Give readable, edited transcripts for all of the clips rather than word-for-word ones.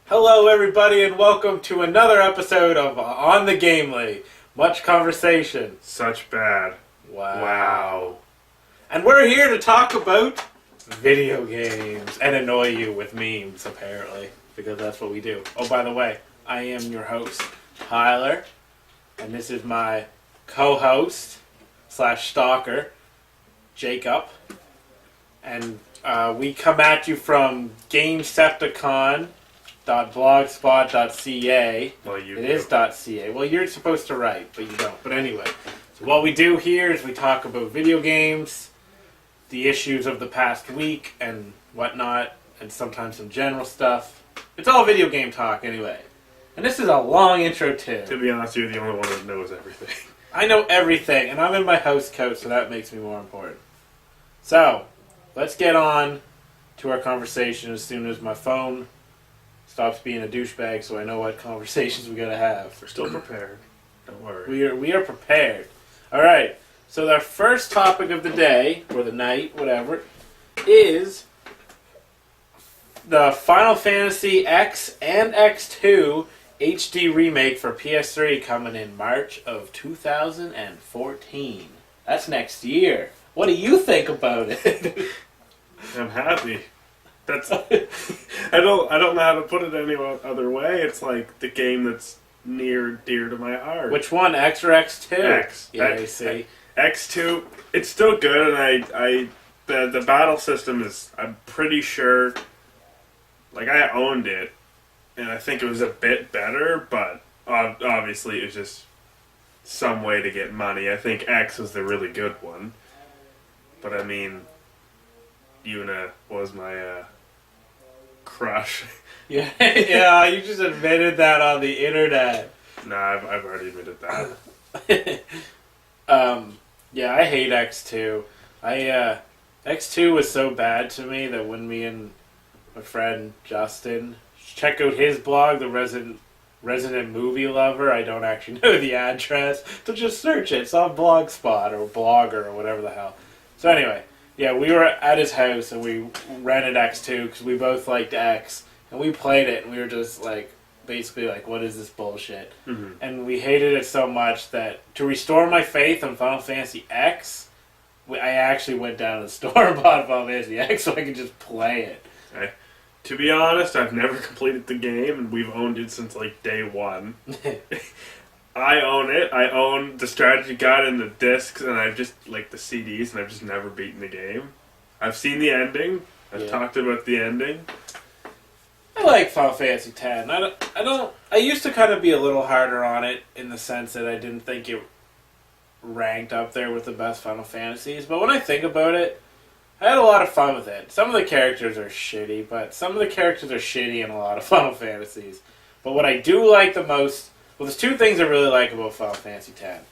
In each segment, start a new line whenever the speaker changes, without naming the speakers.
Hello everybody and welcome to another episode of On the Gamely. Much conversation.
Such bad.
Wow. And we're here to talk about video games and annoy you with memes, apparently. Because that's what we do. Oh, by the way, I am your host, Tyler. And this is my co-host / stalker, Jacob. And we come at you from GameSepticon.blogspot.ca.
Well, you
It is .ca. Well, you're supposed to write, but you don't. But anyway, so what we do here is we talk about video games, the issues of the past week and whatnot, and sometimes some general stuff. It's all video game talk anyway. And this is a long intro too.
To be honest, you're the only one that knows everything.
I know everything, and I'm in my host coat, so that makes me more important. So, let's get on to our conversation as soon as my phone stops being a douchebag, so I know what conversations we gotta have.
We're still prepared. Don't worry.
We are prepared. All right. So our first topic of the day or the night, whatever, is the Final Fantasy X and X2 HD remake for PS3 coming in March of 2014. That's next year. What do you think about it?
I'm happy. That's I don't know how to put it any other way. It's like the game that's near dear to my heart.
Which one, X or X2?
X.
Yeah, I see.
X2. It's still good, and the battle system is. I'm pretty sure. Like I owned it, and I think it was a bit better, but obviously it was just some way to get money. I think X was the really good one, but I mean, Yuna was my crush.
Yeah, yeah, you just admitted that on the internet.
Nah, I've already admitted that.
Yeah, I hate X2. X2 was so bad to me that when me and my friend Justin check out his blog, the Resident Movie Lover, I don't actually know the address, so just search it. It's on Blogspot or Blogger or whatever the hell. So anyway, yeah, we were at his house and we rented X2 because we both liked X, and we played it and we were just like, basically like, what is this bullshit?
Mm-hmm.
And we hated it so much that to restore my faith in Final Fantasy X, I actually went down to the store and bought Final Fantasy X so I could just play it.
To be honest, I've never completed the game, and we've owned it since like day one. I own it. I own the strategy guide and the discs, and I've just like the CDs, and I've just never beaten the game. I've seen the ending. I've talked about the ending.
I like Final Fantasy X. I used to kind of be a little harder on it in the sense that I didn't think it ranked up there with the best Final Fantasies. But when I think about it, I had a lot of fun with it. Some of the characters are shitty, but some of the characters are shitty in a lot of Final Fantasies. But what I do like the most, well, there's two things I really like about Final Fantasy X.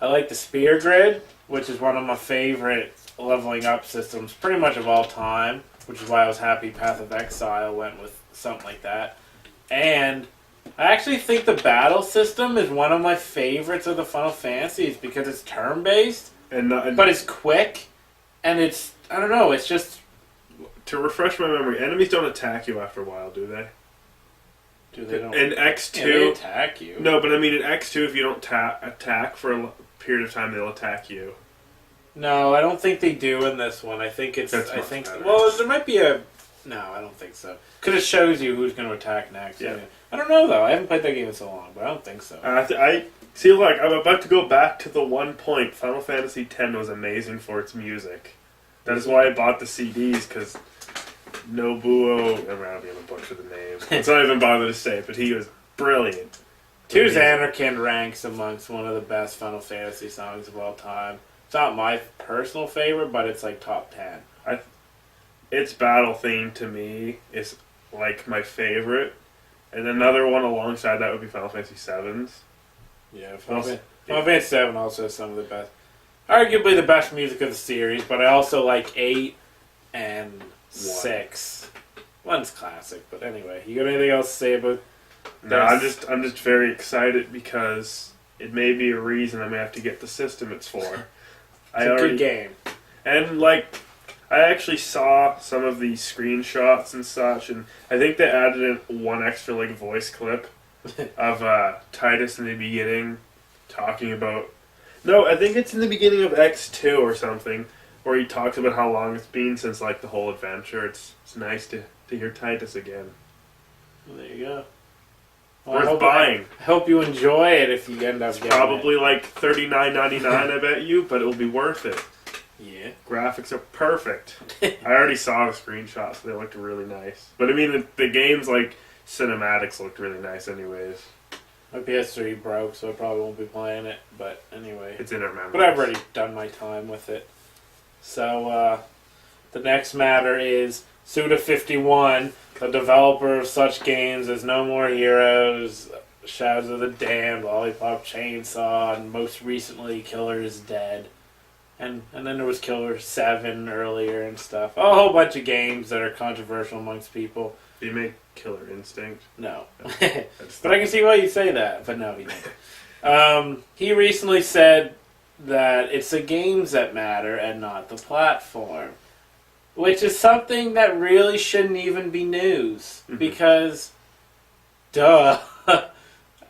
I like the Spear Grid, which is one of my favorite leveling up systems pretty much of all time, which is why I was happy Path of Exile went with something like that. And I actually think the battle system is one of my favorites of the Final Fantasies because it's turn-based, but it's quick, and it's, I don't know, it's just...
To refresh my memory, enemies don't attack you after a while, do they?
Do they don't?
In X2...
Yeah, they attack you.
No, but I mean in X2, if you don't attack for a period of time, they'll attack you.
No, I don't think they do in this one. I think it's...
That's
I
much
think.
better.
Well, there might be a... No, I don't think so. Because it shows you who's going to attack next.
Yeah.
I don't know, though. I haven't played that game in so long, but I don't think so.
I see, like, I'm about to go back to the one point. Final Fantasy X was amazing for its music. That is why I bought the CDs, because Nobuo... I'm not going to butcher the name. It's not even bothered to say, but he was brilliant.
Tears Anarchin ranks amongst one of the best Final Fantasy songs of all time. It's not my personal favorite, but it's like top 10.
Its battle theme to me is like my favorite. And another one alongside that would be Final Fantasy VII's.
Yeah, Final Fantasy 7 also has some of the best. Arguably the best music of the series, but I also like 8 and 6. One's classic, but anyway. You got anything else to say about
No, this? I'm just very excited because it may be a reason I may have to get the system it's for.
It's a good game.
And like I actually saw some of the screenshots and such, and I think they added in one extra like voice clip of Titus in the beginning talking about. No, I think it's in the beginning of X2 or something, where he talks about how long it's been since like the whole adventure. It's nice to hear Titus again.
Well, there you go. Well,
Worth buying.
I hope you enjoy it if you end up
It's
getting
probably
it.
like $39.99, I bet you, but it'll be worth it.
Yeah.
Graphics are perfect. I already saw the screenshots; they looked really nice. But I mean, the game's like cinematics looked really nice, anyways.
My PS3 broke, so I probably won't be playing it. But anyway,
It's in our memories.
but I've already done my time with it. So the next matter is Suda51, the developer of such games as No More Heroes, Shadows of the Damned, Lollipop Chainsaw, and most recently Killer is Dead. And then there was Killer 7 earlier and stuff. A whole bunch of games that are controversial amongst people.
Do you make Killer Instinct?
No.
That's
But I can see why you say that, but no, he didn't. He recently said that it's the games that matter and not the platform. Which is something that really shouldn't even be news.
Mhm.
Because, duh.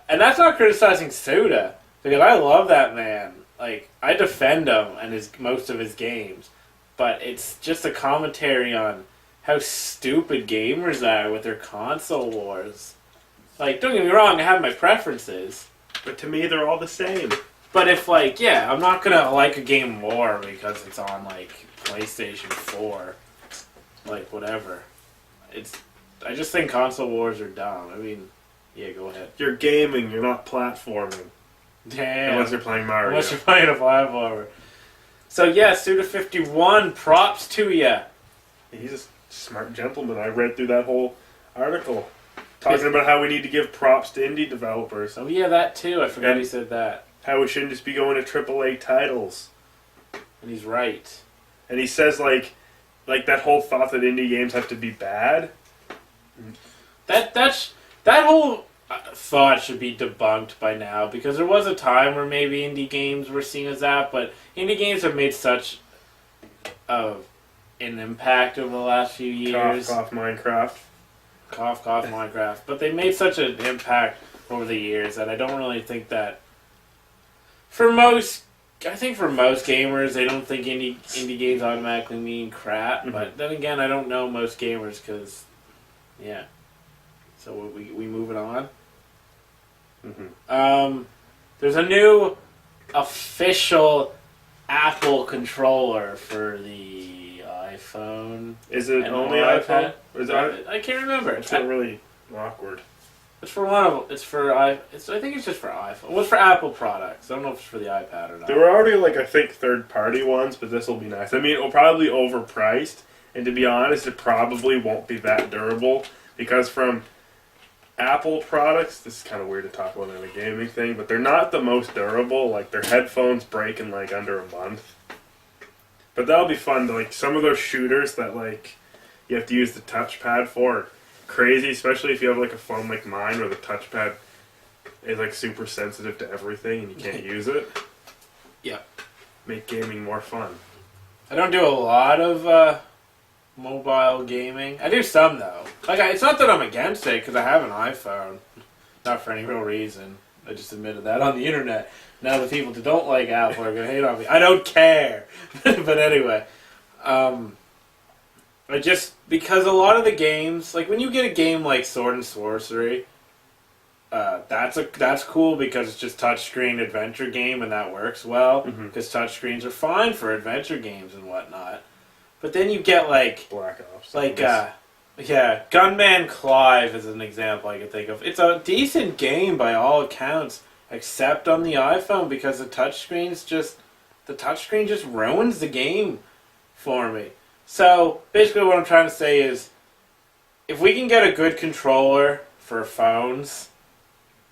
And that's not criticizing Suda. Because I love that man. Like, I defend him and most of his games. But it's just a commentary on how stupid gamers are with their console wars. Like, don't get me wrong, I have my preferences.
But to me, they're all the same.
But if, like, yeah, I'm not gonna like a game more because it's on, like, PlayStation 4. Like, whatever. I just think console wars are dumb. I mean, yeah, go ahead.
You're gaming, you're not platforming.
Damn.
Unless you're playing Mario.
Unless you're playing a platformer. So, yeah, Suda51, props to ya.
He's a smart gentleman. I read through that whole article. Talking about how we need to give props to indie developers.
Oh, yeah, that too. I forgot
And
he said that.
how we shouldn't just be going to AAA titles.
And he's right.
And he says, like that whole thought that indie games have to be bad.
That whole thought should be debunked by now, because there was a time where maybe indie games were seen as that, but indie games have made such an impact over the last few years.
Cough, Minecraft.
Cough, Minecraft. But they made such an impact over the years that I don't really think that for most gamers, they don't think indie games automatically mean crap.
Mm-hmm.
But then again, I don't know most gamers because, yeah. So we moving on.
Mm-hmm.
There's a new official Apple controller for the iPhone.
Is it
and
only
iPad.
iPhone? Or is it?
I can't remember.
It's not really awkward.
It's for one of. It's for I think it's just for iPhone. Well, it's for Apple products. I don't know if it's for the iPad or not.
There were already, like, I think, third-party ones, but this will be nice. I mean, it'll probably be overpriced, and to be honest, it probably won't be that durable, because from Apple products, this is kind of weird to talk about in a gaming thing, but they're not the most durable. Like, their headphones break in, like, under a month. But that'll be fun. Like, some of those shooters that, like, you have to use the touchpad for are crazy, especially if you have, like, a phone like mine where the touchpad is, like, super sensitive to everything and you can't use it.
Yeah.
Make gaming more fun.
I don't do a lot of mobile gaming. I do some though. Like, it's not that I'm against it because I have an iPhone. Not for any real reason. I just admitted that on the internet. Now the people that don't like Apple are gonna hate on me. I don't care. But anyway, I just because a lot of the games, like when you get a game like Sword and Sorcery, that's cool because it's just touchscreen adventure game and that works well because touchscreens are fine for adventure games and whatnot. But then you get like
Black Ops.
like Gunman Clive is an example I could think of. It's a decent game by all accounts, except on the iPhone because the touchscreen just ruins the game for me. So basically, what I'm trying to say is, if we can get a good controller for phones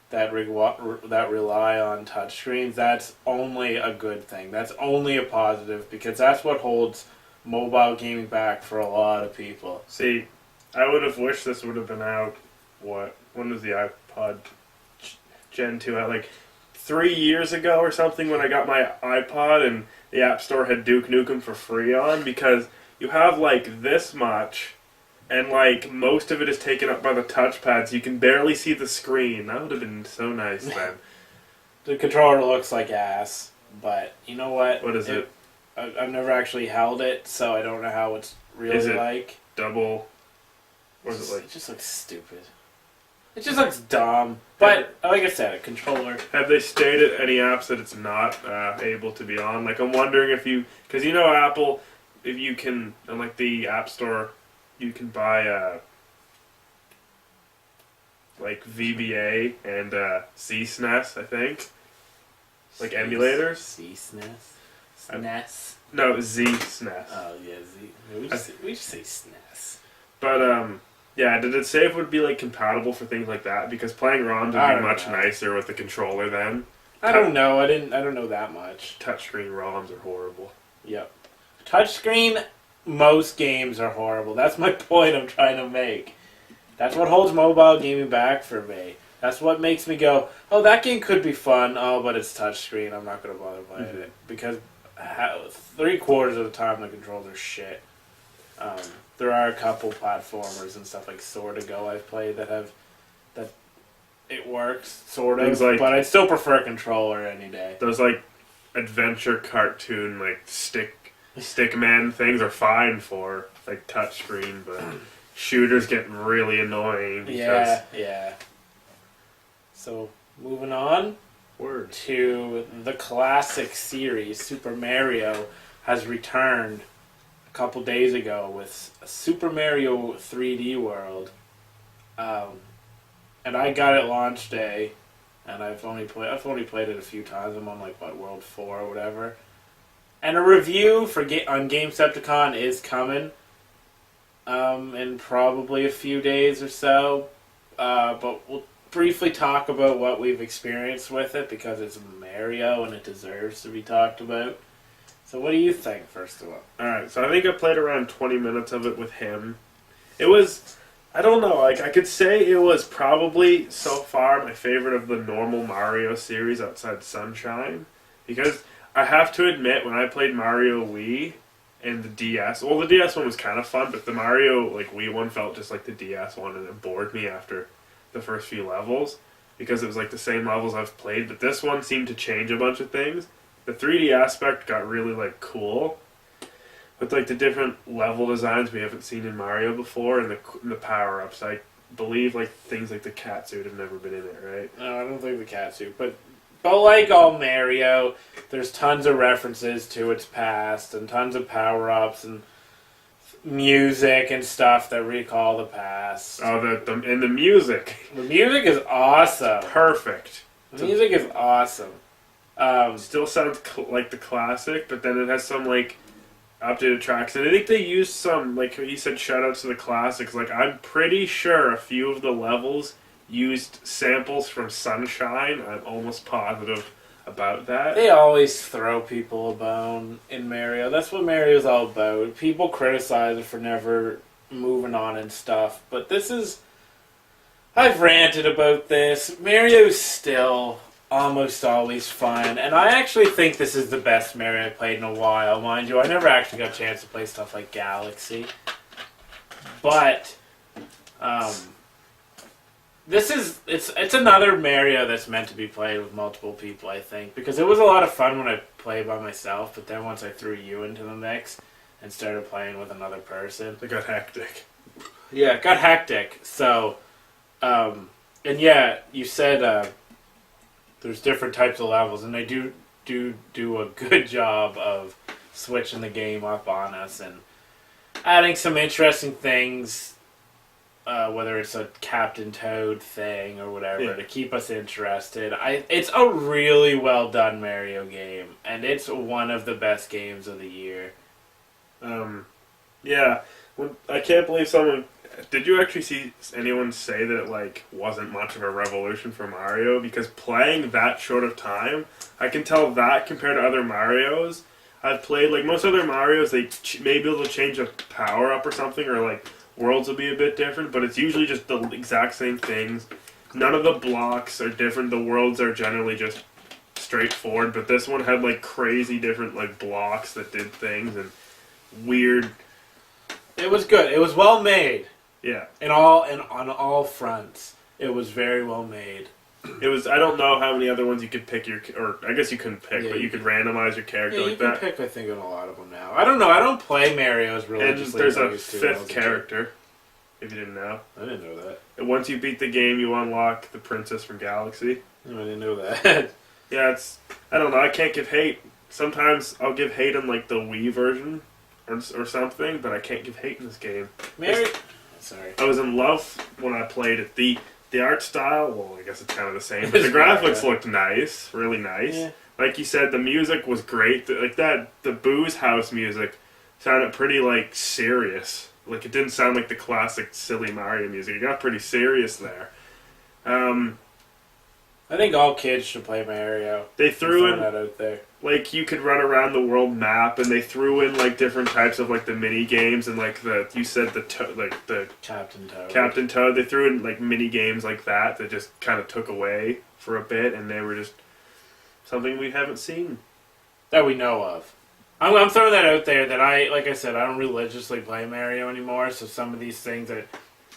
that rely on touchscreens, that's only a good thing. That's only a positive because that's what holds mobile gaming back for a lot of people.
See, I would have wished this would have been out, when was the iPod Gen 2 out? Like 3 years ago or something when I got my iPod and the App Store had Duke Nukem for free on, because you have like this much, and like most of it is taken up by the touchpad, so you can barely see the screen. That would have been so nice then.
The controller looks like ass, but you know what?
What is it?
I've never actually held it, so I don't know how it's really
Is it
like.
Double? What is it like?
It just looks stupid. It just looks dumb. But, like I said, a controller.
Have they stated any apps that it's not able to be on? Like, I'm wondering if you... Because you know Apple, if you can, on like the App Store, you can buy like VBA and C-SNES, I think. Like emulators.
C-SNES? SNES?
No, Z-SNES.
Oh, yeah, Z. We just say SNES.
But, yeah, did it say if it would be like compatible for things like that? Because playing ROMs would be much nicer with the controller then.
I don't know. I don't know that much.
Touchscreen ROMs are horrible.
Yep. Touchscreen, most games are horrible. That's my point I'm trying to make. That's what holds mobile gaming back for me. That's what makes me go, oh, that game could be fun. Oh, but it's touchscreen. I'm not going to bother playing it. Because 3/4 of the time the controls are shit. There are a couple platformers and stuff like Sword to Go I've played that it works, sort of,
like,
but I'd still prefer a controller any day.
Those like adventure cartoon like stick man things are fine for like touchscreen, but shooters get really annoying.
Yeah. So moving on to the classic series, Super Mario has returned a couple days ago with Super Mario 3D World, and I got it launch day, and I've only played it a few times. I'm on like World 4 or whatever, and a review on Gamesepticon is coming, in probably a few days or so, but we'll briefly talk about what we've experienced with it because it's Mario and it deserves to be talked about. So what do you think, first of all?
Alright, so I think I played around 20 minutes of it with him. It was, I don't know, like I could say it was probably so far my favorite of the normal Mario series outside Sunshine. Because I have to admit, when I played Mario Wii and the DS, well the DS one was kind of fun, but the Mario Wii one felt just like the DS one and it bored me after the first few levels. Because it was like the same levels I've played, but this one seemed to change a bunch of things. The 3D aspect got really cool with like the different level designs we haven't seen in Mario before, and the power ups. I believe like things like the cat suit have never been in it, right?
No, I don't think the cat suit, but like all Mario, there's tons of references to its past and tons of power ups and music and stuff that recall the past.
Oh, and the music.
The music is awesome.
Perfect.
The music is awesome.
Still sounds like the classic, but then it has some like updated tracks, and I think they used some, like he said, shout outs to the classics. Like I'm pretty sure a few of the levels used samples from Sunshine. I'm almost positive about that.
They always throw people a bone in Mario. That's what Mario's all about. People criticize it for never moving on and stuff, but this is... I've ranted about this. Mario's still almost always fun, and I actually think this is the best Mario I've played in a while. Mind you, I never actually got a chance to play stuff like Galaxy, but it's another Mario that's meant to be played with multiple people, I think, because it was a lot of fun when I played by myself, but then once I threw you into the mix and started playing with another person,
it got hectic.
Yeah, it got hectic. So, and yeah, you said there's different types of levels, and they do a good job of switching the game up on us and adding some interesting things, whether it's a Captain Toad thing or whatever, to keep us interested. It's a really well done Mario game, and it's one of the best games of the year.
Yeah, I can't believe someone... Did you actually see anyone say that it wasn't much of a revolution for Mario? Because playing that short of time, I can tell that compared to other Marios I've played, most other Marios, they may be able to change a power up or something, or worlds will be a bit different, but it's usually just the exact same things. None of the blocks are different. The worlds are generally just straightforward, but this one had crazy different blocks that did things and weird
It was good. It was well made.
Yeah.
On all fronts. It was very well made.
It was. I don't know how many other ones you could pick or I guess you couldn't pick,
Yeah,
but you could randomize your character like that.
You can pick, I think, on a lot of them now. I don't know. I don't play Mario's religiously.
And there's a fifth character, if you didn't know.
I didn't know that.
And once you beat the game, you unlock the Princess from Galaxy.
No, I didn't know that.
Yeah, it's. I don't know. I can't give hate. Sometimes I'll give hate on like the Wii version or something, but I can't give hate in this game.
Sorry.
I was in love when I played it. The art style, well, I guess it's kind of the same, but the graphics looked nice, really nice. Yeah. Like you said, the music was great. The Booze House music sounded pretty, like, serious. Like, it didn't sound like the classic silly Mario music. It got pretty serious there.
I think all kids should play Mario.
They threw in
that out there.
Like, you could run around the world map, and they threw in, like, different types of, like, the mini games, and, like, you said the
Captain Toad.
Captain Toad. They threw in, like, mini games like that just kind of took away for a bit, and they were just something we haven't seen.
That we know of. I'm throwing that out there that like I said, I don't religiously play Mario anymore, so some of these things that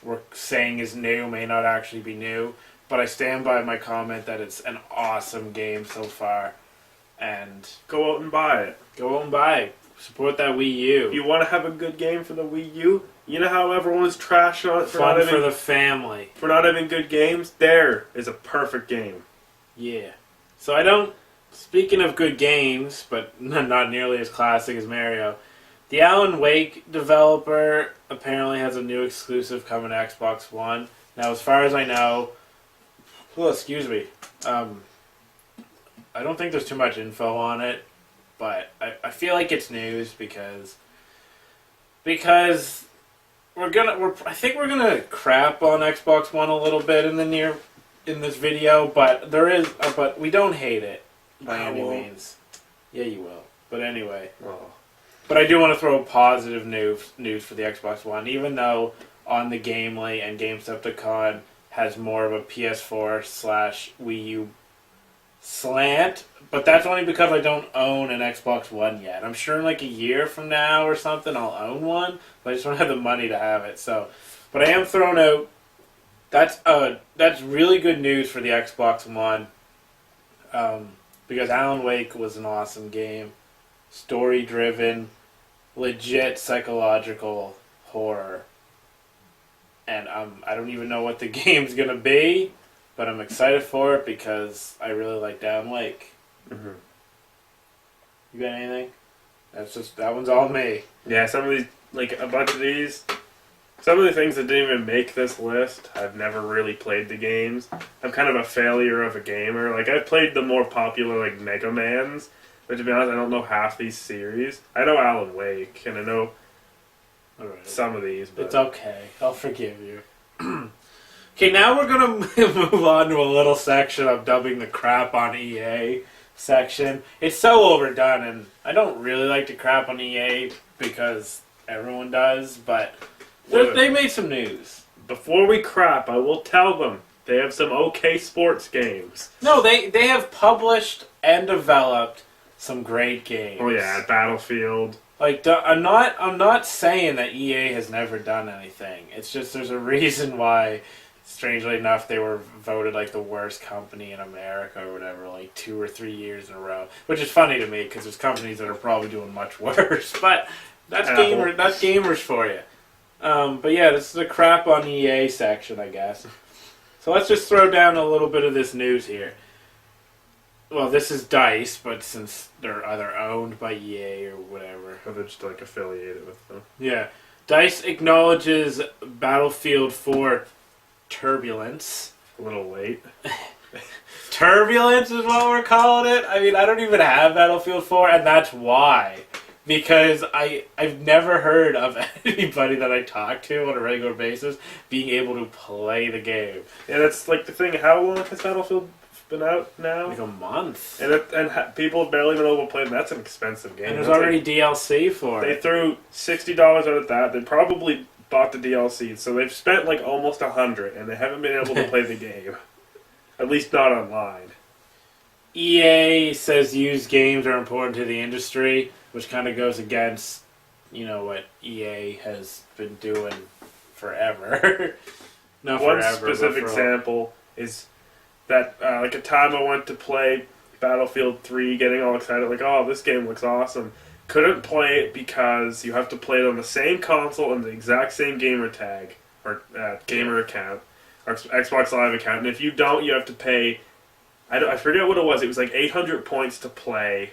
we're saying is new may not actually be new, but I stand by my comment that it's an awesome game so far. And
go out and buy it.
Go out and buy it. Support that Wii U.
If you want to have a good game for the Wii U, you know how everyone's trashing on it
for the family.
For not having good games? There is a perfect game.
Yeah. So I don't... Speaking of good games, but not nearly as classic as Mario, the Alan Wake developer apparently has a new exclusive coming to Xbox One. Now, as far as I know... Well, excuse me. I don't think there's too much info on it, but I feel like it's news because I think we're gonna crap on Xbox One a little bit in this video, but we don't hate it by any means. Yeah, you will. But anyway, but I do want to throw positive news for the Xbox One, even though on the Gamely and GameStop.com has more of a PS4/Wii U slant, but that's only because I don't own an Xbox One yet. I'm sure in like a year from now or something I'll own one, but I just don't have the money to have it. So, but I am throwing out that's really good news for the Xbox One, because Alan Wake was an awesome game, story driven, legit psychological horror, and I don't even know what the game's gonna be. But I'm excited for it because I really like Alan Wake. Mm-hmm. You got anything? That one's all me.
Yeah, some of these, like a bunch of these, some of the things that didn't even make this list, I've never really played the games. I'm kind of a failure of a gamer. Like, I've played the more popular, like, Mega Mans, but to be honest, I don't know half these series. I know Alan Wake, and I know some of these, but...
It's okay. I'll forgive you. Okay, now we're going to move on to a little section I'm dubbing the crap on EA section. It's so overdone, and I don't really like to crap on EA because everyone does, but they made some news.
Before we crap, I will tell them they have some okay sports games.
No, they have published and developed some great games.
Oh yeah, Battlefield.
Like, I'm not saying that EA has never done anything. It's just there's a reason why... Strangely enough, they were voted like the worst company in America or whatever, like 2 or 3 years in a row. Which is funny to me because there's companies that are probably doing much worse. But that's gamers for you. But yeah, this is a crap on EA section, I guess. So let's just throw down a little bit of this news here. Well, this is DICE, but since they're either owned by EA or whatever,
or they're just like affiliated with them.
Yeah, DICE acknowledges Battlefield 4. Turbulence.
A little late.
Turbulence is what we're calling it? I mean, I don't even have Battlefield 4, and that's why. Because I've never heard of anybody that I talk to on a regular basis being able to play the game.
Yeah, that's like the thing. How long has Battlefield been out now?
Like a month.
And people have barely been able to play it. That's an expensive game.
And there's already DLC for it.
They threw $60 out at that. They probably... bought the DLC, so they've spent like almost $100, and they haven't been able to play the game. At least not online.
EA says used games are important to the industry, which kind of goes against, you know, what EA has been doing forever. Not
One
forever,
specific example is that like a time I went to play Battlefield 3, getting all excited, like, oh, this game looks awesome. Couldn't play it because you have to play it on the same console and the exact same gamer tag, or gamer account, or Xbox Live account. And if you don't, you have to pay, I forget what it was. It was like 800 points to play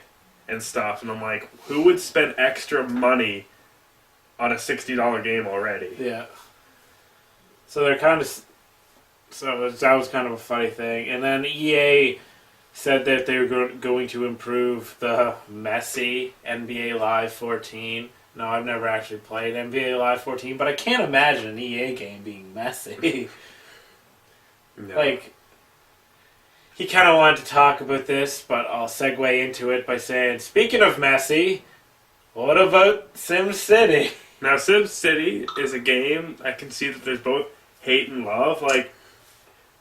and stuff. And I'm like, who would spend extra money on a $60 game already?
Yeah. So they're kind of... So that was kind of a funny thing. And then EA said that they were going to improve the messy NBA Live 14. No, I've never actually played NBA Live 14, but I can't imagine an EA game being messy.
No.
Like, he kind of wanted to talk about this, but I'll segue into it by saying, speaking of messy, what about SimCity?
Now, SimCity is a game I can see that there's both hate and love. Like,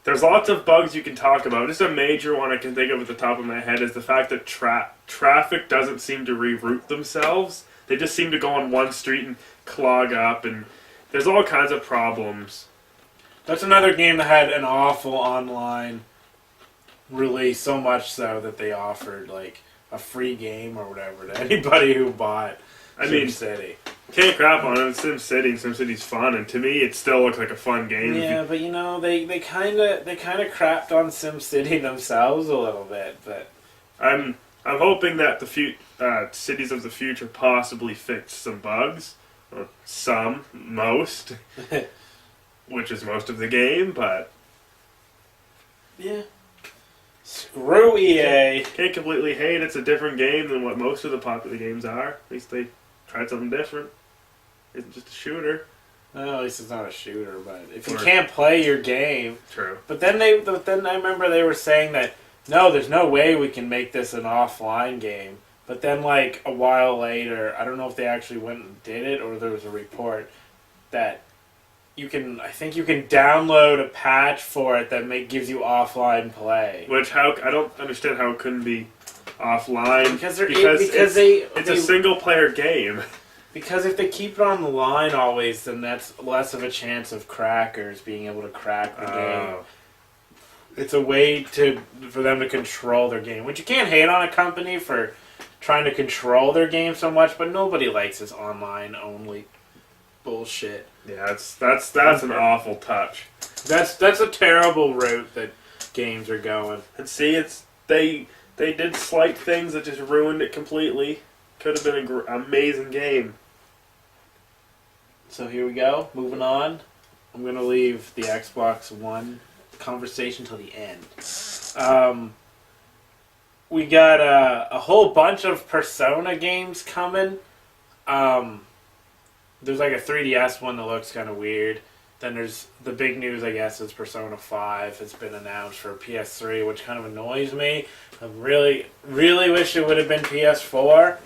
there's lots of bugs you can talk about. Just a major one I can think of at the top of my head is the fact that traffic doesn't seem to reroute themselves. They just seem to go on one street and clog up, and there's all kinds of problems.
That's another game that had an awful online release, so much so that they offered like a free game or whatever to anybody who bought SimCity.
Can't crap on it. It's SimCity. SimCity's fun, and to me, it still looks like a fun game.
Yeah, but you know, they kind of crapped on SimCity themselves a little bit. But
I'm hoping that the cities of the future possibly fix some bugs, most, which is most of the game. But
yeah, screw EA.
Can't completely hate. It's a different game than what most of the popular games are. At least they tried something different. It's just a shooter.
Well, at least it's not a shooter, but if you can't play your game...
True.
But then I remember they were saying that, no, there's no way we can make this an offline game. But then, like, a while later, I don't know if they actually went and did it, or there was a report that I think you can download a patch for it that gives you offline play.
Which, I don't understand how it couldn't be offline.
Because
it's a single-player game.
Because if they keep it on the line always, then that's less of a chance of crackers being able to crack the game. It's a way for them to control their game. Which you can't hate on a company for trying to control their game so much, but nobody likes this online-only bullshit.
Yeah, that's an awful touch.
That's a terrible route that games are going.
And see, they did slight things that just ruined it completely. Could have been an amazing game.
So here we go. Moving on. I'm going to leave the Xbox One conversation till the end. We got a whole bunch of Persona games coming. There's like a 3DS one that looks kind of weird. Then there's the big news, I guess, is Persona 5 has been announced for PS3, which kind of annoys me. I really, really wish it would have been PS4.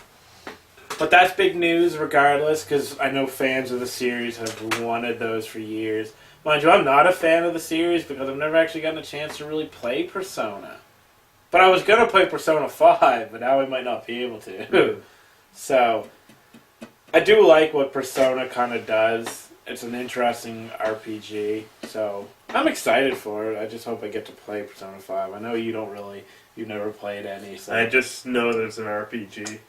But that's big news regardless, because I know fans of the series have wanted those for years. Mind you, I'm not a fan of the series because I've never actually gotten a chance to really play Persona. But I was going to play Persona 5, but now I might not be able to. So, I do like what Persona kind of does. It's an interesting RPG, so I'm excited for it. I just hope I get to play Persona 5. I know you've never played any. So.
I just know that it's an RPG.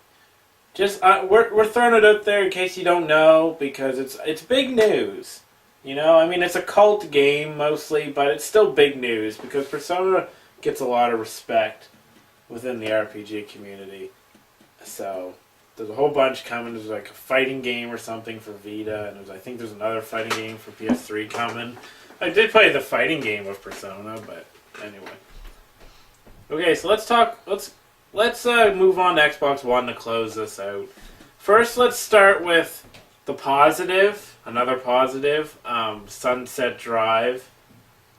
Just we're throwing it out there in case you don't know, because it's big news. You know, I mean, it's a cult game mostly, but it's still big news because Persona gets a lot of respect within the RPG community. So there's a whole bunch coming. There's like a fighting game or something for Vita, and I think there's another fighting game for PS3 coming. I did play the fighting game of Persona, but anyway. Okay, so let's move on to Xbox One to close this out. First, let's start with the positive. Another positive. Sunset Drive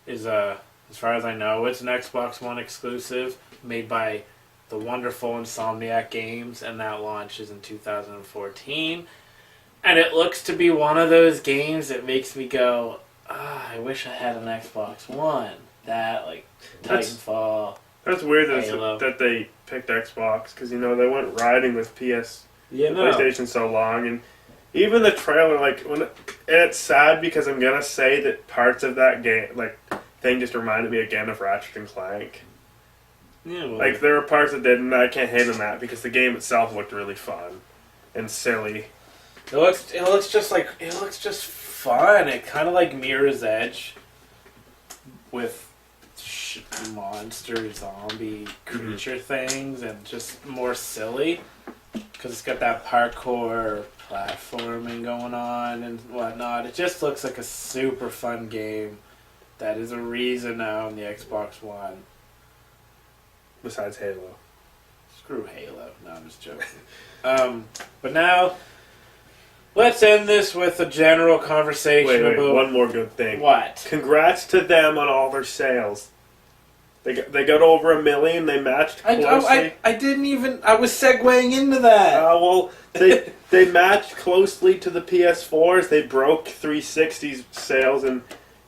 is as far as I know, it's an Xbox One exclusive made by the wonderful Insomniac Games, and that launches in 2014. And it looks to be one of those games that makes me go, I wish I had an Xbox One. That, like, Titanfall.
That's weird that they picked Xbox, because, they went riding with PlayStation so long, and even the trailer, like and it's sad because I'm gonna say that parts of that game, like thing, just reminded me again of Ratchet and Clank.
Yeah, well,
Like there were parts that didn't. I can't hate on that because the game itself looked really fun and silly.
it looks just fun. It kind of like Mirror's Edge with monster zombie creature things and just more silly because it's got that parkour platforming going on and whatnot. It just looks like a super fun game that is a reason now on the Xbox One.
Besides Halo.
Screw Halo. No, I'm just joking. But now, let's end this with a general conversation about...
one more good thing.
What?
Congrats to them on all their sales. They got over 1 million. They matched closely.
I didn't even... I was segueing into that.
Well, they matched closely to the PS4s. They broke 360's sales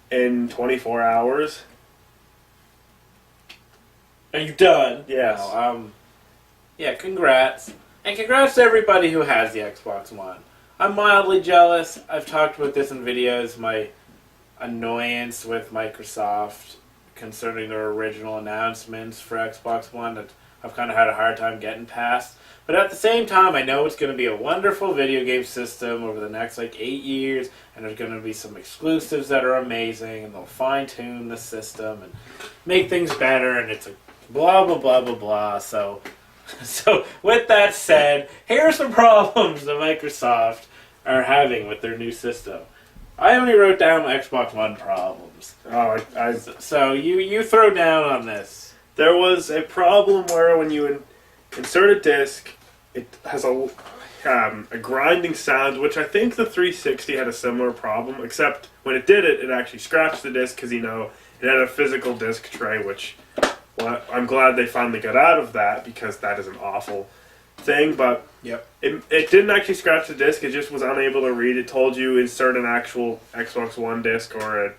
in 24 hours.
Are you done?
Yes.
No, yeah, congrats. And congrats to everybody who has the Xbox One. I'm mildly jealous. I've talked about this in videos, my annoyance with Microsoft concerning their original announcements for Xbox One that I've kind of had a hard time getting past. But at the same time, I know it's going to be a wonderful video game system over the next 8 years, and there's going to be some exclusives that are amazing, and they'll fine-tune the system and make things better, and it's a blah, blah, blah, blah, blah. So with that said, here are some problems that Microsoft are having with their new system. I only wrote down Xbox One problems. So you throw down on this.
There was a problem where when you insert a disc, it has a grinding sound, which I think the 360 had a similar problem, except when it did it, it actually scratched the disc because, it had a physical disc tray, which I'm glad they finally got out of that because that is an awful thing, but
yep.
It didn't actually scratch the disc, it just was unable to read. It told you insert an actual Xbox One disc or a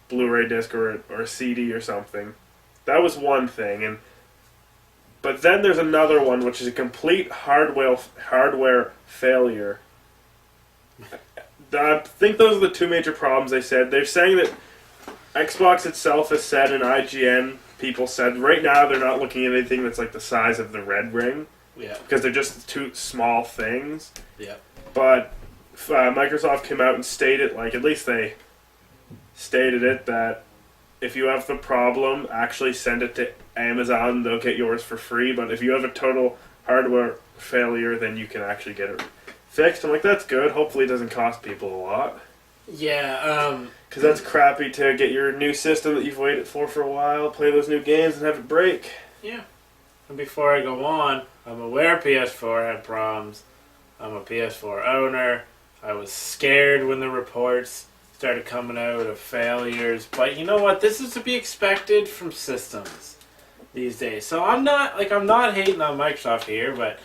Blu-ray disc or a CD or something. That was one thing, but then there's another one which is a complete hardware failure. I think those are the two major problems they said. They're saying that Xbox itself has said, and IGN people said, right now they're not looking at anything that's like the size of the Red Ring.
Yeah.
Because they're just two small things.
Yeah.
But Microsoft came out and stated, at least they stated it, that if you have the problem, actually send it to Amazon. They'll get yours for free. But if you have a total hardware failure, then you can actually get it fixed. I'm like, that's good. Hopefully it doesn't cost people a lot.
Yeah,
because that's crappy to get your new system that you've waited for a while, play those new games, and have it break.
Yeah. And before I go on, I'm aware PS4 had problems. I'm a PS4 owner. I was scared when the reports started coming out of failures. But you know what? This is to be expected from systems these days. So I'm not hating on Microsoft here, but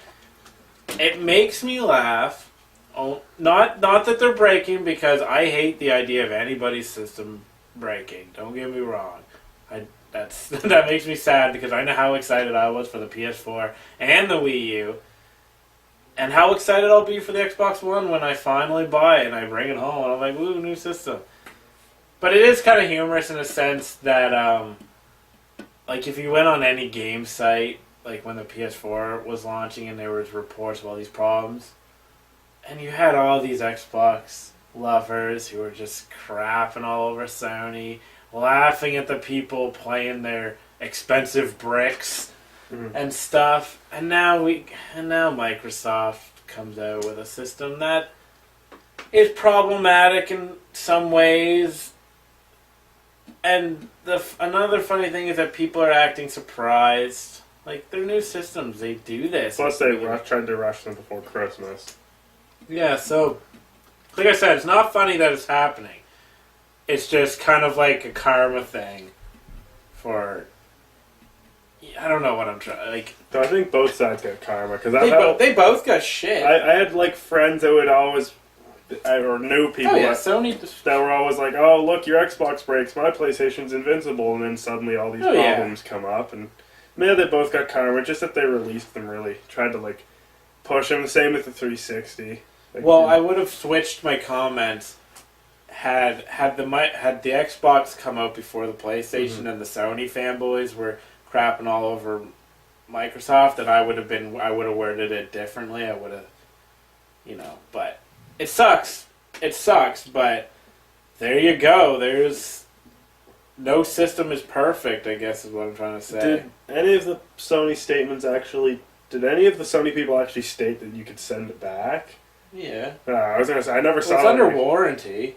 it makes me laugh. Oh, not that they're breaking, because I hate the idea of anybody's system breaking. Don't get me wrong. That makes me sad because I know how excited I was for the PS4 and the Wii U, and how excited I'll be for the Xbox One when I finally buy it and I bring it home and I'm like, woo, new system. But it is kind of humorous in a sense that, if you went on any game site, like when the PS4 was launching and there was reports of all these problems, and you had all these Xbox lovers who were just crapping all over Sony, laughing at the people playing their expensive bricks and stuff. And now Microsoft comes out with a system that is problematic in some ways. And another funny thing is that people are acting surprised. Like, their new systems, they do this.
Plus, they tried to rush them before Christmas.
Yeah, so, like I said, it's not funny that it's happening. It's just kind of like a karma thing for... I don't know what I'm trying...
So I think both sides got karma. Cause
they both got shit.
I had, friends that would always... or knew people
Sony
that were always like, oh, look, your Xbox breaks, my PlayStation's invincible, and then suddenly all these problems come up, and maybe they both got karma, just that they released them, really. Tried to, push them. The same with the 360. Like,
Well, I would have switched my comments had the Xbox come out before the PlayStation and the Sony fanboys were crapping all over Microsoft, and I would have worded it differently. I would have, but it sucks. It sucks, but there you go. There's no system is perfect, I guess is what I'm trying to say.
Did any of the Sony statements actually? Did any of the Sony people actually state that you could send it back?
Yeah.
I was gonna say I never saw.
It's under warranty.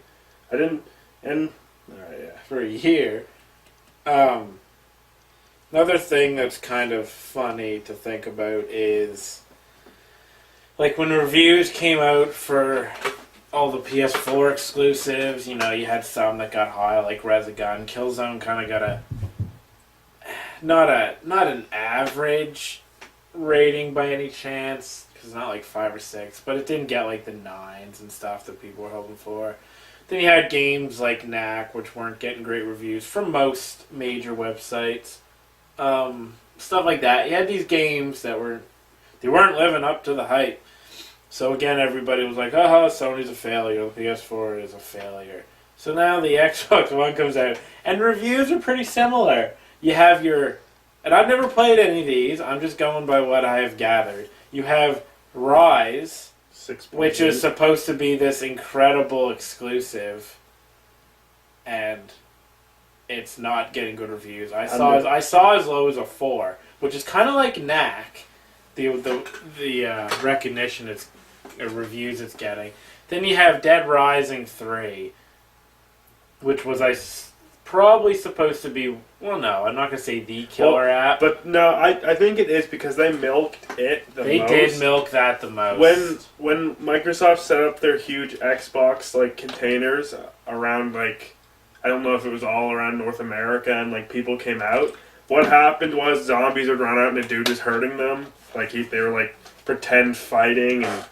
I didn't. And alright, yeah.
For a year. Another thing that's kind of funny to think about is, like, when reviews came out for all the PS4 exclusives, you had some that got high, like Resogun. Killzone kind of got not an average rating by any chance, because it's not like 5 or 6, but it didn't get like the 9s and stuff that people were hoping for. Then you had games like Knack, which weren't getting great reviews from most major websites. Stuff like that. You had these games that weren't living up to the hype. So again, everybody was like, Sony's a failure, the PS4 is a failure. So now the Xbox One comes out, and reviews are pretty similar. You have and I've never played any of these, I'm just going by what I have gathered. You have Rise, which is supposed to be this incredible exclusive, and it's not getting good reviews. I saw as low as a 4, which is kind of like Knack, the recognition reviews it's getting. Then you have Dead Rising 3, which was probably supposed to be, well, no, I'm not going to say the killer app.
But no, I think it is because they milked it the most.
They did milk that the most.
When Microsoft set up their huge Xbox containers around I don't know if it was all around North America and people came out. What happened was zombies would run out and a dude was hurting them. They were pretend fighting, and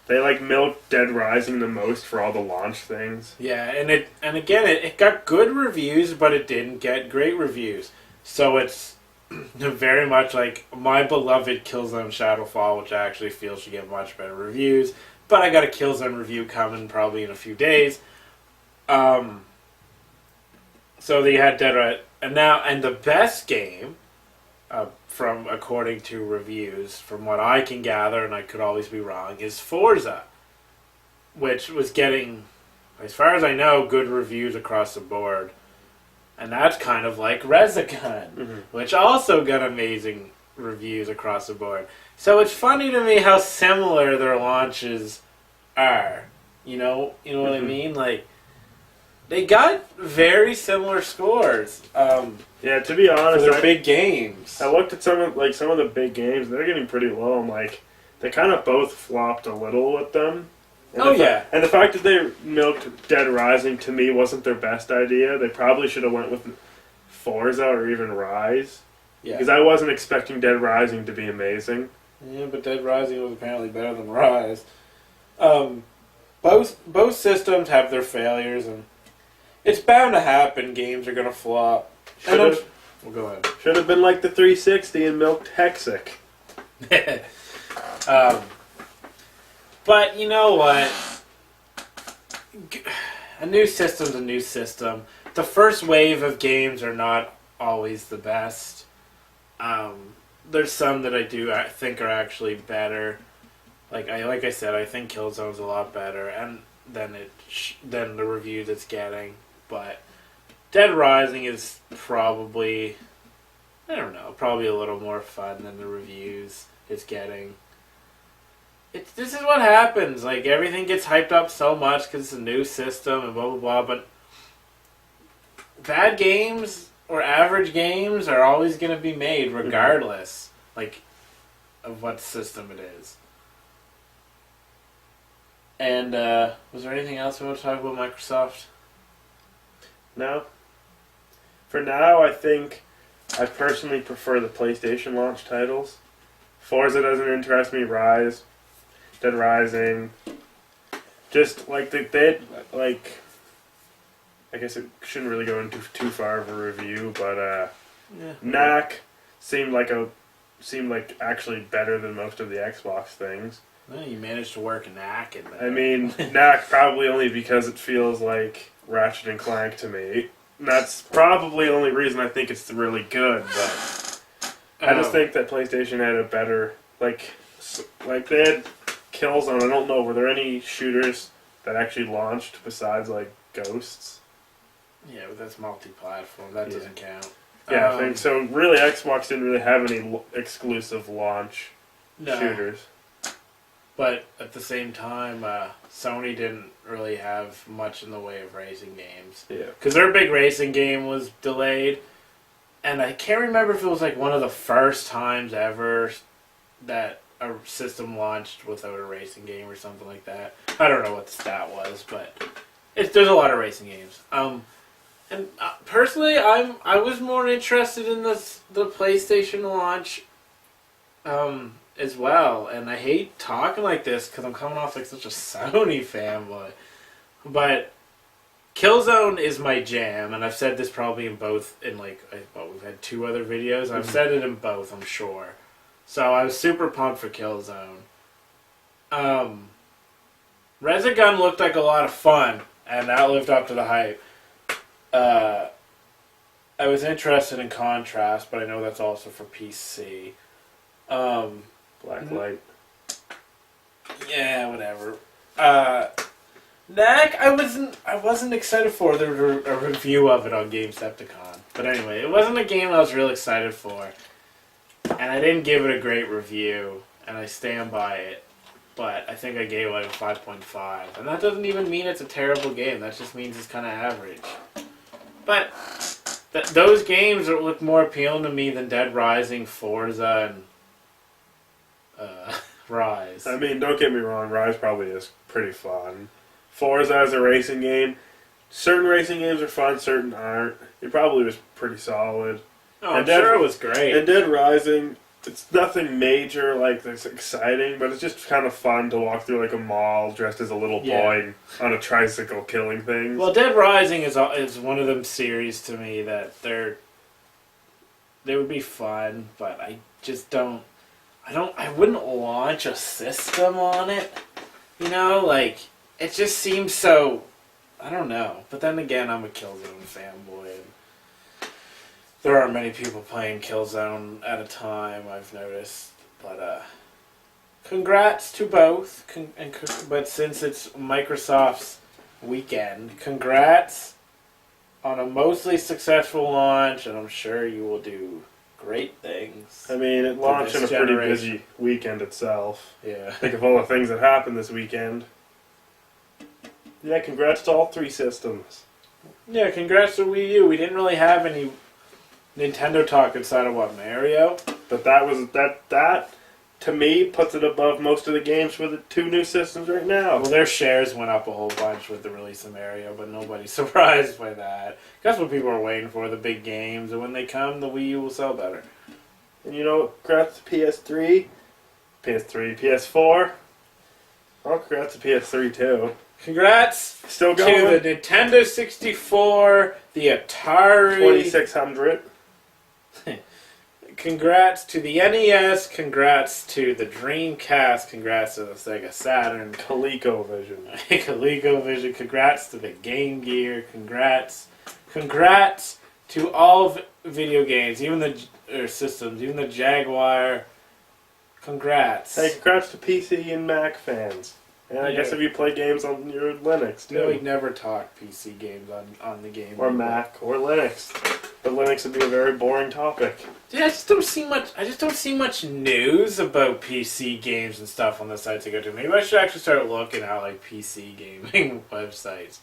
they milked Dead Rising the most for all the launch things.
Yeah, and again it got good reviews, but it didn't get great reviews. So it's very much like my beloved Killzone Shadowfall, which I actually feel should get much better reviews. But I got a Killzone review coming probably in a few days. So they had Dead Rising, and the best game, from according to reviews, from what I can gather, and I could always be wrong, is Forza, which was getting, as far as I know, good reviews across the board. And that's kind of like Resogun, which also got amazing reviews across the board. So it's funny to me how similar their launches are. You know what I mean? They got very similar scores.
Yeah, to be honest,
they're big games.
I looked at some of the big games. They're getting pretty low. I'm they kind of both flopped a little with them. And and the fact that they milked Dead Rising to me wasn't their best idea. They probably should have went with Forza or even Rise. Yeah. Because I wasn't expecting Dead Rising to be amazing.
Yeah, but Dead Rising was apparently better than Rise. Both systems have their failures, and it's bound to happen. Games are going to flop. Well, go ahead.
Should have been like the 360 and milked Hexic.
But you know what? A new system's a new system. The first wave of games are not always the best. There's some that I think are actually better. Like I said, I think Killzone's a lot better, and than the reviews it's getting. But Dead Rising is probably, probably a little more fun than the reviews it's getting. This is what happens. Everything gets hyped up so much because it's a new system and blah, blah, blah. But bad games or average games are always going to be made regardless, of what system it is. And was there anything else we want to talk about Microsoft?
No. For now, I think I personally prefer the PlayStation launch titles. Forza doesn't interest me. Rise, Dead Rising, just I guess it shouldn't really go into too far of a review, but Knack seemed like actually better than most of the Xbox things.
Well, you managed to work a knack in there.
I mean, knack probably only because it feels like Ratchet and Clank to me. And that's probably the only reason I think it's really good, but I just think that PlayStation had a better, like they had Killzone. I don't know, were there any shooters that actually launched besides, like, Ghosts?
Yeah, but that's multi-platform. That doesn't count.
Yeah, I think so. Really, Xbox didn't really have any exclusive launch shooters.
But at the same time, Sony didn't really have much in the way of racing games.
Yeah.
Because their big racing game was delayed, and I can't remember if it was like one of the first times ever that a system launched without a racing game or something like that. I don't know what the stat was, but there's a lot of racing games. And personally, I was more interested in the PlayStation launch as well. And I hate talking like this because I'm coming off like such a Sony fanboy. But Killzone is my jam, and I've said this probably in both. We've had 2 other videos. I've said it in both, I'm sure. So I was super pumped for Killzone. Resogun looked like a lot of fun, and that lived up to the hype. I was interested in Contrast, but I know that's also for PC.
Blacklight.
Yeah, whatever. Knack, I wasn't excited for. There was a review of it on Gamesepticon. But anyway, it wasn't a game I was real excited for. And I didn't give it a great review, and I stand by it. But I think I gave it like a 5.5. And that doesn't even mean it's a terrible game. That just means it's kind of average. But those games look more appealing to me than Dead Rising, Forza, and Rise.
I mean, don't get me wrong, Rise probably is pretty fun. Forza as a racing game, certain racing games are fun, certain aren't. It probably was pretty solid.
Oh, I'm sure it was great.
And Dead Rising, it's nothing major, like, that's exciting, but it's just kind of fun to walk through, like, a mall dressed as a little boy on a tricycle killing things.
Well, Dead Rising is one of them series to me that they would be fun, but I just don't... I wouldn't launch a system on it. You know, like, it just seems so... I don't know. But then again, I'm a Killzone fanboy, and there aren't many people playing Killzone at a time, I've noticed. But, congrats to both. But since it's Microsoft's weekend, congrats on a mostly successful launch, and I'm sure you will do great things.
I mean, it launched in a pretty busy weekend itself.
Yeah.
Think of all the things that happened this weekend. Yeah, congrats to all 3 systems.
Yeah, congrats to Wii U. We didn't really have any Nintendo talk inside of Mario.
But that to me puts it above most of the games for the 2 new systems right now.
Well, their shares went up a whole bunch with the release of Mario, but nobody's surprised by that. That's what people are waiting for, the big games, and when they come, the Wii U will sell better.
And you know, congrats to PS3, PS4. Oh, congrats to PS3 too.
Congrats
Still going.
to the Nintendo 64, the Atari
2600.
Congrats to the NES, congrats to the Dreamcast, congrats to the Sega Saturn,
ColecoVision,
congrats to the Game Gear, congrats to all video games, even the systems, even the Jaguar, congrats.
Hey, congrats to PC and Mac fans. And I guess if you play games on your Linux, too.
No, we never talk PC games on the game.
Or Mac, or Linux. But Linux would be a very boring topic.
Yeah, I just don't see much news about PC games and stuff on the sites I go to. Maybe I should actually start looking at like PC gaming websites.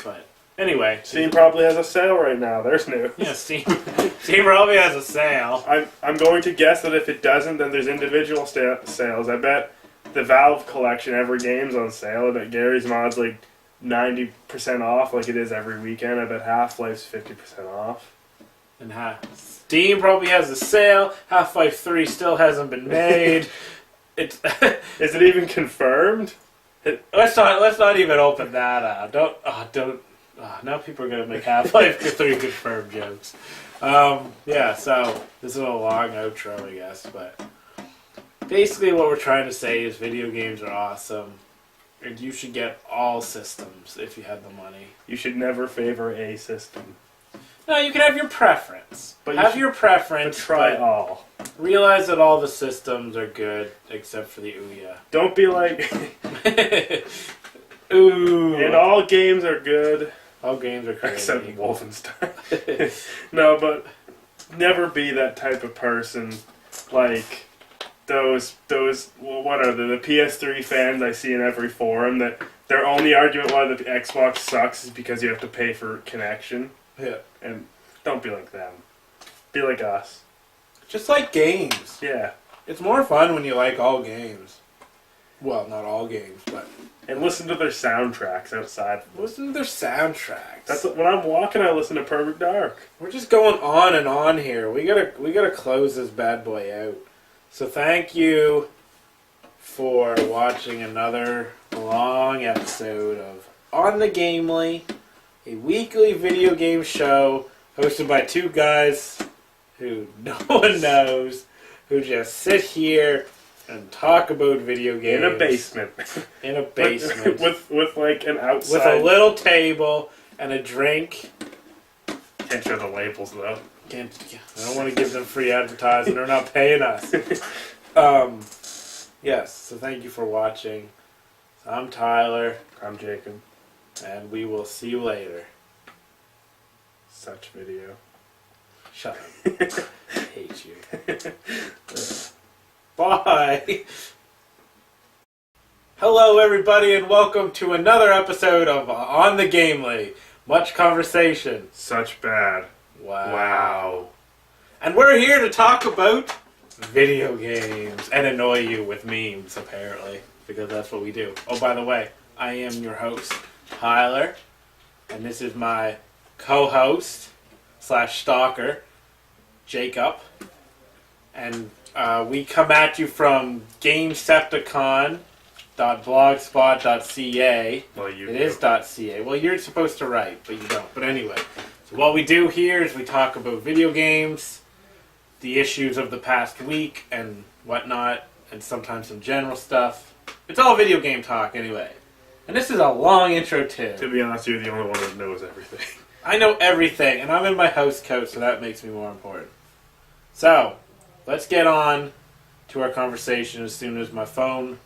But anyway,
Steam probably has a sale right now. There's news.
Yeah, Steam probably has a sale.
I'm going to guess that if it doesn't, then there's individual sales. I bet the Valve collection, every game's on sale. I bet Gary's Mod's like 90% off, like it is every weekend. I bet Half-Life's 50% off.
And Steam probably has a sale. Half-Life 3 still hasn't been made.
Is it even confirmed?
Let's not even open that up. Now people are gonna make Half-Life 3 confirmed jokes. Yeah, so this is a long outro, I guess, but Basically, what we're trying to say is video games are awesome, and you should get all systems if you had the money.
You should never favor a system.
No, you can have your preference.
But
have your preference.
But try all.
Realize that all the systems are good except for the Ouya.
Don't be like.
Ooh.
And all games are good.
All games are crazy.
Except Wolfenstein. No, but never be that type of person. Like those. Well, what are they? The PS3 fans I see in every forum that their only argument why the Xbox sucks is because you have to pay for connection.
Yeah.
And don't be like them. Be like us.
Just like games.
Yeah.
It's more fun when you like all games. Well, not all games, but...
And listen to their soundtracks outside.
Listen to their soundtracks.
That's when I'm walking, I listen to Perfect Dark.
We're just going on and on here. We gotta close this bad boy out. So thank you for watching another long episode of On the Gamely, a weekly video game show hosted by two guys who no one knows, who just sit here and talk about video games.
In a basement.
In a basement.
with like an outside...
With a little table and a drink.
Can't show the labels though.
I don't want to give them free advertising. They're not paying us. Yes, so thank you for watching. I'm Tyler.
I'm Jacob.
And we will see you later.
Such video.
Shut up. I hate you. Bye. Hello, everybody, and welcome to another episode of On the Gamely. Much conversation.
Such bad.
Wow. And we're here to talk about video games and annoy you with memes, apparently, because that's what we do. Oh, by the way, I am your host, Tyler, and this is my co-host / stalker, Jacob, and we come at you from GameSepticon.blogspot.ca.
Well, you
It is .ca. Well, you're supposed to write, but you don't. But anyway, so what we do here is we talk about video games, the issues of the past week and whatnot, and sometimes some general stuff. It's all video game talk anyway. And this is a long intro too.
To be honest, you're the only one that knows everything.
I know everything, and I'm in my house coat, so that makes me more important. So, let's get on to our conversation as soon as my phone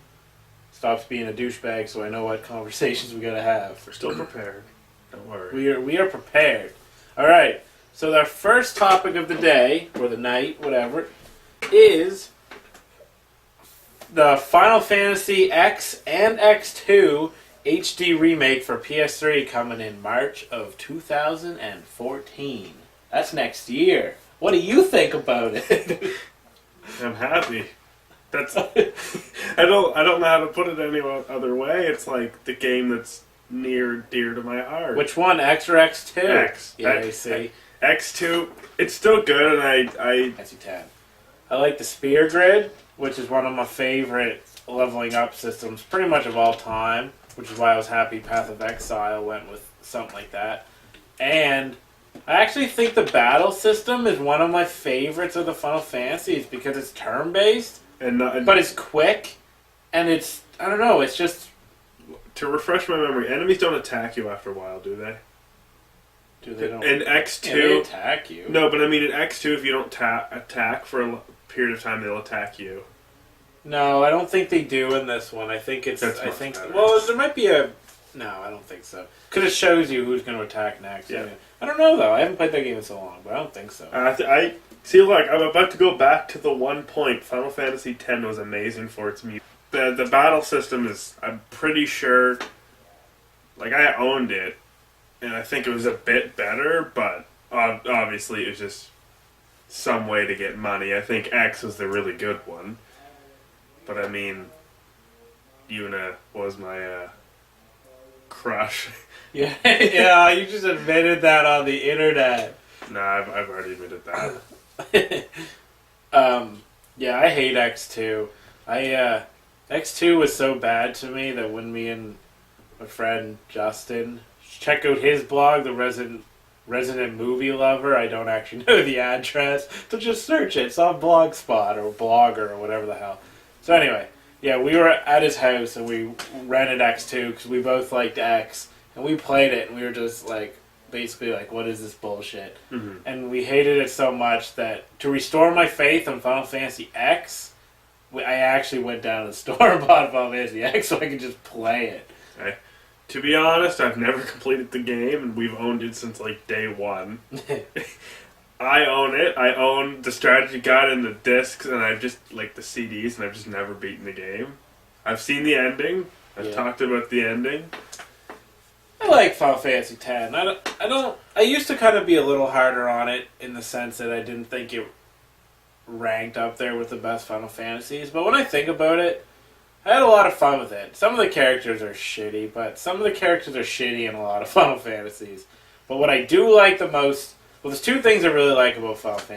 stops being a douchebag, so I know what conversations we gotta have.
We're still prepared. Don't worry.
We are prepared. All right. So our first topic of the day or the night, whatever, is the Final Fantasy X and X2 HD remake for PS3 coming in March of 2014. That's next year. What do you think about it?
I'm happy. That's I don't know how to put it any other way. It's like the game that's near dear to my heart.
Which one, X or X2?
X.
Yeah, I see.
X2, it's still good, and I
That's you 10. I like the Spear Grid, which is one of my favorite leveling up systems, pretty much of all time, which is why I was happy Path of Exile went with something like that. And I actually think the battle system is one of my favorites of the Final Fantasies because it's turn-based, but it's quick, and it's, I don't know, it's just...
To refresh my memory, enemies don't attack you after a while, do they?
They don't.
In X2,
yeah, they attack you.
No, but I mean in X2, if you don't attack for a period of time, they'll attack you.
No, I don't think they do in this one. I think it's.
That's
I think.
better.
Well, there might be a. No, I don't think so. Because it shows you who's going to attack next.
Yeah.
I don't know though. I haven't played that game in so long, but I don't think so.
I see. Like I'm about to go back to the one point. Final Fantasy X was amazing for its music. The battle system is. I'm pretty sure. Like I owned it. And I think it was a bit better, but obviously it was just some way to get money. I think X was the really good one. But I mean, Yuna was my crush.
Yeah, yeah. You just admitted that on the internet.
Nah, I've already admitted that.
Yeah, I hate X2. X2 was so bad to me that when me and my friend Justin... Check out his blog, the Resident Movie Lover. I don't actually know the address, but just search it. It's on Blogspot or Blogger or whatever the hell. So anyway, yeah, we were at his house and we rented X2 because we both liked X, and we played it and we were just like, basically like, what is this bullshit?
Mm-hmm.
And we hated it so much that to restore my faith in Final Fantasy X, I actually went down to the store and bought Final Fantasy X so I could just play it.
To be honest, I've never completed the game, and we've owned it since like day one. I own it. I own the strategy guide and the discs, and I've just like the CDs, and I've just never beaten the game. I've seen the ending. I've talked about the ending.
I like Final Fantasy X. I used to kind of be a little harder on it in the sense that I didn't think it ranked up there with the best Final Fantasies. But when I think about it, I had a lot of fun with it. Some of the characters are shitty, but some of the characters are shitty in a lot of Final Fantasies. But what I do like the most, well, there's two things I really like about Final Fantasy.